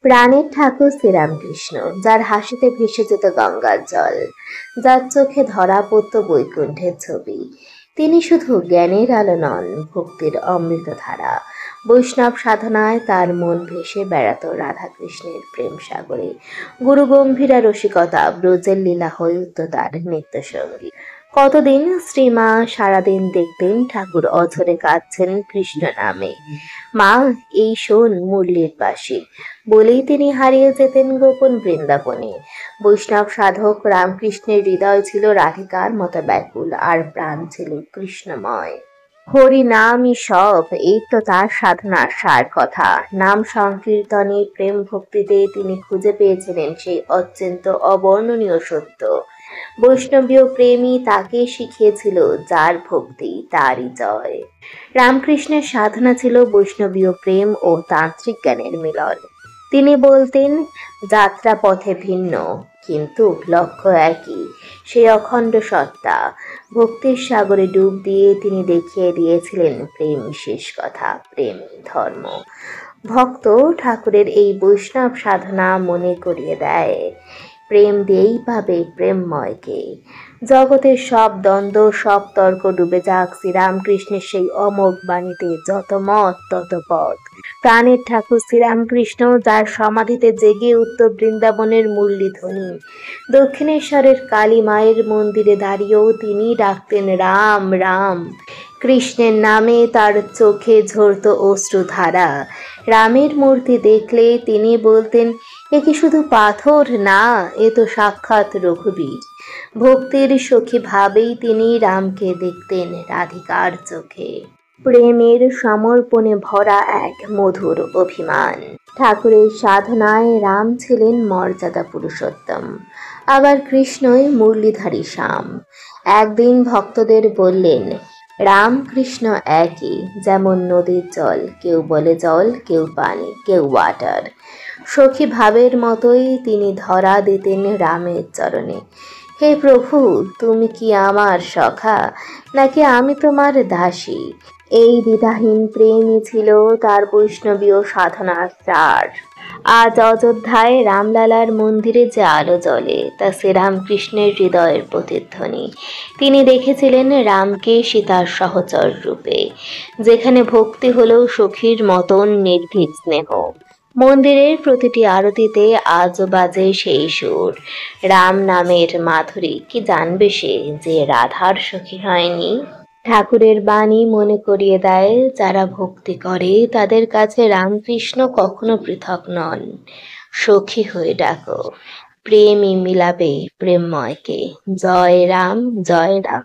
প্রাণের ঠাকুর শ্রীরামকৃষ্ণ, যার হাসিতে ভেসে যেত গঙ্গার জল, যার চোখে ধরা পড়ত বৈকুণ্ঠের ছবি। তিনি শুধু জ্ঞানের আলো নন, ভক্তির অমৃতধারা। বৈষ্ণব সাধনায় তার মন ভেসে বেড়াত রাধাকৃষ্ণের প্রেম সাগরে। গুরু গম্ভীরা রসিকতা, ব্রজের লীলা হয়ে উঠত তার নিত্যসঙ্গী। কতদিন শ্রীমা সারাদিন দেখতেন ঠাকুর অঝরে কাঁদছেন কৃষ্ণ নামে। মা, এই শোন মুরলির পাশে, বলেই তিনি হারিয়ে যেতেন গোপন বৃন্দাবনে। বৈষ্ণব সাধক রামকৃষ্ণের হৃদয় ছিল রাধিকার মতো ব্যাকুল, আর প্রাণ ছিল কৃষ্ণময়। হরি নামই সব, এই তো তার সাধনার সার কথা। নাম সংকীর্তনে, প্রেম ভক্তিতে তিনি খুঁজে পেয়েছিলেন সেই অত্যন্ত অবর্ণনীয় সত্য। বৈষ্ণবীয় প্রেমই তাকে শিখিয়েছিল, যার ভক্তি তারই জয়। রামকৃষ্ণের সাধনা ছিল বৈষ্ণবীয় প্রেম ও তান্ত্রিক জ্ঞানের মিলন। তিনি বলতেন, যাত্রা পথে ভিন্ন, কিন্তু লক্ষ্য একই, সেই অখণ্ড সত্তা। ভক্তির সাগরে ডুব দিয়ে তিনি দেখিয়ে দিয়েছিলেন প্রেম শেষ কথা, প্রেম ধর্ম। ভক্ত ঠাকুরের এই বৈষ্ণব সাধনা মনে করিয়ে দেয়, প্রেম দিয়েই পাবে প্রেমময়কে। জগতের সব দ্বন্দ্ব, সব তর্ক ডুবে যাক শ্রীরামকৃষ্ণের সেই অমোঘ বাণীতে, যত মত তত পথ। প্রাণের ঠাকুর শ্রীরামকৃষ্ণ, যার সমাধিতে জেগে উঠত বৃন্দাবনের মুরলীধ্বনি। দক্ষিণেশ্বরের কালী মায়ের মন্দিরে দাঁড়িয়েও তিনি ডাকতেন রাম রাম। কৃষ্ণের নামে তার চোখে ঝরত অশ্রুধারা। রামের মূর্তি দেখলে তিনি বলতেন, এ কি শুধু পাথর না, এ তো সাক্ষাৎ রঘুবীর। ভক্তির সখী ভাবেই তিনি রামকে দেখতেন রাধিকার চোখে। প্রেমের সমর্পণে ভরা এক মধুর অভিমান। ঠাকুরের সাধনায় রাম ছিলেন মর্যাদা পুরুষোত্তম, আবার কৃষ্ণই মুরলীধারী শ্যাম। একদিন ভক্তদের বললেন, রাম কৃষ্ণ একই, যেমন নদীর জল, কেউ বলে জল, কেউ পানি, কেউ ওয়াটার। সখী ভাবের মতোই তিনি ধরা দিতেন রামের চরণে। হে প্রভু, তুমি কি আমার সখা, নাকি আমি তোমার দাসী? এই দ্বিধাহীন প্রেমই ছিল তার বৈষ্ণবীয় সাধনার সার। আজ অযোধ্যায় রামলালার মন্দিরে যে আলো জ্বলে, তা শ্রীরামকৃষ্ণের হৃদয়ের প্রতিধ্বনি। তিনি দেখেছিলেন রামকে সীতার সহচর রূপে, যেখানে ভক্তি হলো সখীর মতন নির্ভীক স্নেহ। মন্দিরের প্রতিটি আরতিতে আজও বাজে সেই সুর। রাম নামের মাধুরী কি জানবে সে, যে রাধার সখী হয়নি? ঠাকুরের বাণী মনে করিয়ে দেয়, যারা ভক্তি করে তাদের কাছে রামকৃষ্ণ কখনো পৃথক নন। সখী হয়ে ডাকো, প্রেমই মিলাবে প্রেমময়কে। জয় রাম, জয় রাম।